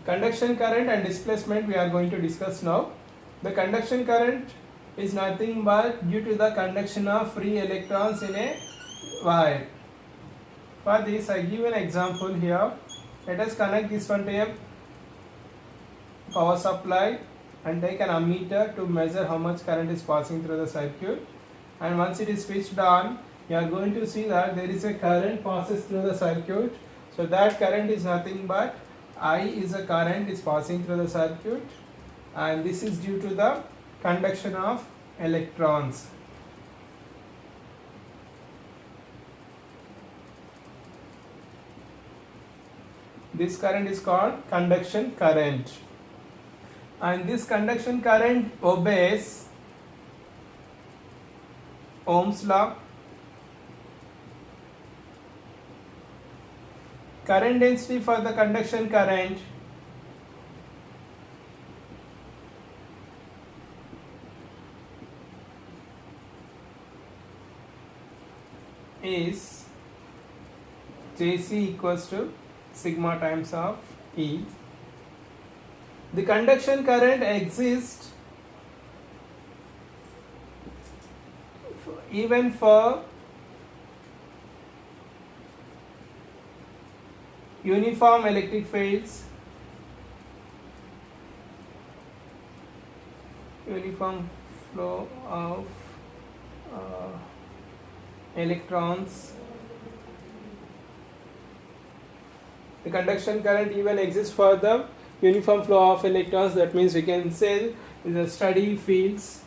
Conduction current and displacement we are going to discuss now. The conduction current is nothing but due to the conduction of free electrons in a wire. For this I give an example here. Let us connect this one to a power supply and take an ammeter to measure how much current is passing through the circuit, and once it is switched on, you are going to see that there is a current passes through the circuit. So that current is nothing but I is a current is passing through the circuit, and this is due to the conduction of electrons. This current is called conduction current, and this conduction current obeys Ohm's law. Current density for the conduction current is Jc equals to sigma times of E. The conduction current exists even for uniform electric fields, uniform flow of electrons. The conduction current even exists for the uniform flow of electrons. That means we can say the steady fields.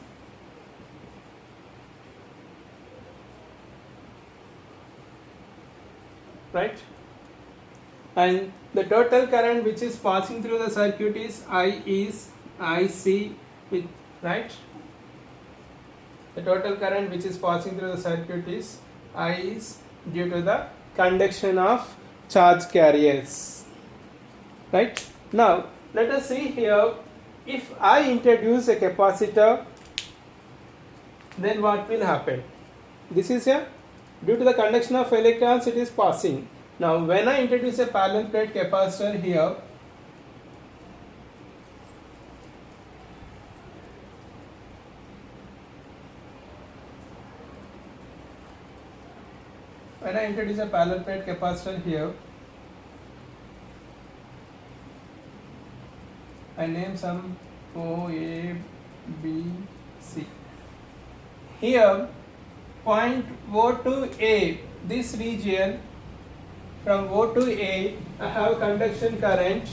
Right? And the total current which is passing through the circuit is IC with, right? The total current which is passing through the circuit is I is due to the conduction of charge carriers. Right? Now let us see here, if I introduce a capacitor, then what will happen? This is a due to the conduction of electrons it is passing. Now when I introduce a parallel plate capacitor here, I name some O, A, B, C. Here point O to A, this region, from O to A, I have conduction current.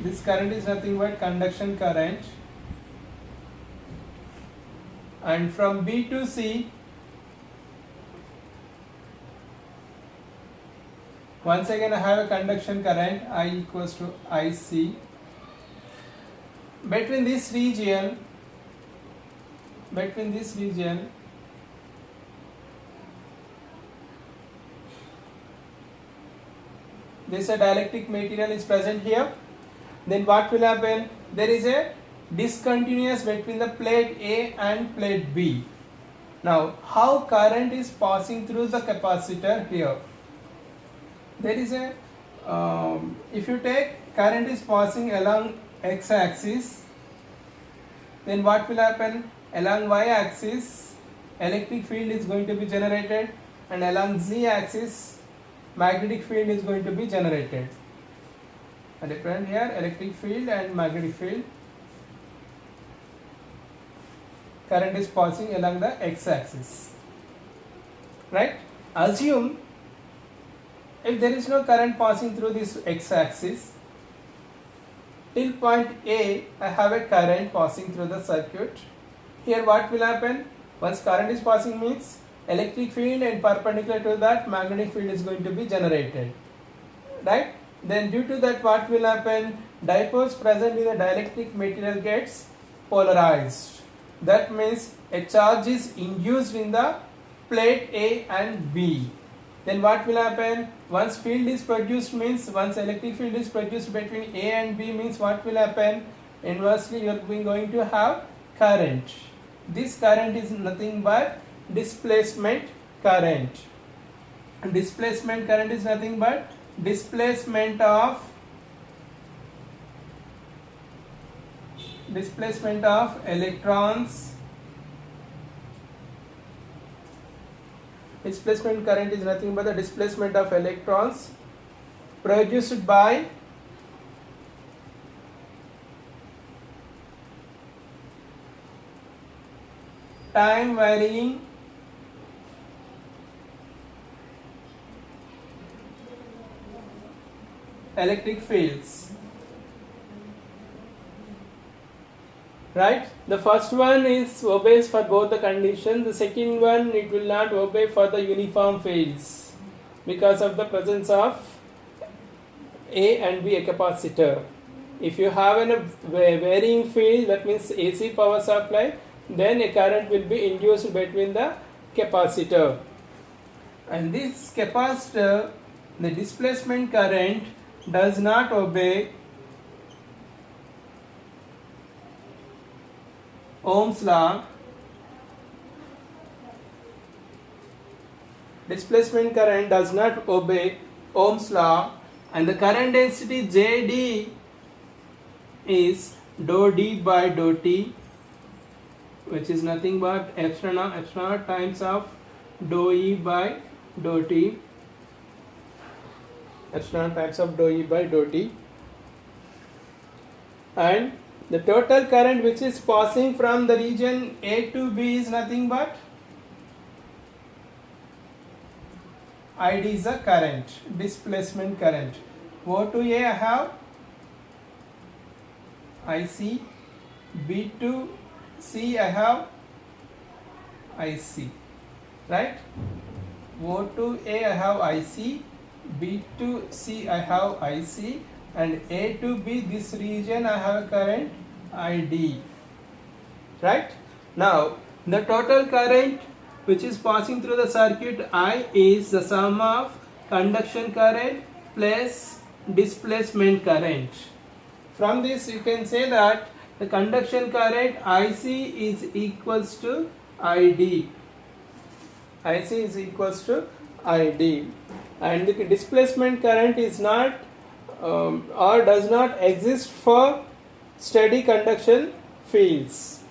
This current is nothing but conduction current. And from B to C, once again I have a conduction current I equals to IC. Between this region, this a dielectric material is present here. Then what will happen? There is a discontinuous between the plate A and plate B. Now how current is passing through the capacitor here? There is a if you take current is passing along x-axis, then what will happen? Along y-axis electric field is going to be generated, and along z-axis magnetic field is going to be generated. A different here, electric field and magnetic field. Current is passing along the x-axis. Right? Assume if there is no current passing through this x-axis, till point A I have a current passing through the circuit. Here what will happen? Once current is passing means electric field, and perpendicular to that magnetic field is going to be generated. Right? Then due to that what will happen? Dipoles present in the dielectric material gets polarized. That means a charge is induced in the plate A and B. Then what will happen? Once field is produced means, once electric field is produced between A and B means what will happen? Inversely you are going to have current. This current is nothing but displacement current. Displacement current is nothing but displacement of displacement of electrons. Displacement current is nothing but the displacement of electrons produced by time varying electric fields. Right? The first one is obeys for both the conditions. The second one, it will not obey for the uniform fields because of the presence of A and B a capacitor. If you have a varying field, that means AC power supply, then a current will be induced between the capacitor. And this capacitor, the displacement current does not obey Ohm's law. Displacement current does not obey Ohm's law, and the current density JD is dou D by dou T, which is nothing but epsilon times of dou E by dou T. Epsilon times of dou E by dou T. And the total current which is passing from the region A to B is nothing but ID is a current, displacement current. O to A I have IC, B to C I have IC, right? O to A I have IC, B to C I have IC, and A to B, this region I have a current ID, right? Now the total current which is passing through the circuit I is the sum of conduction current plus displacement current. From this you can say that the conduction current IC is equals to ID. IC is equals to ID, and the displacement current is not or does not exist for steady conduction fields.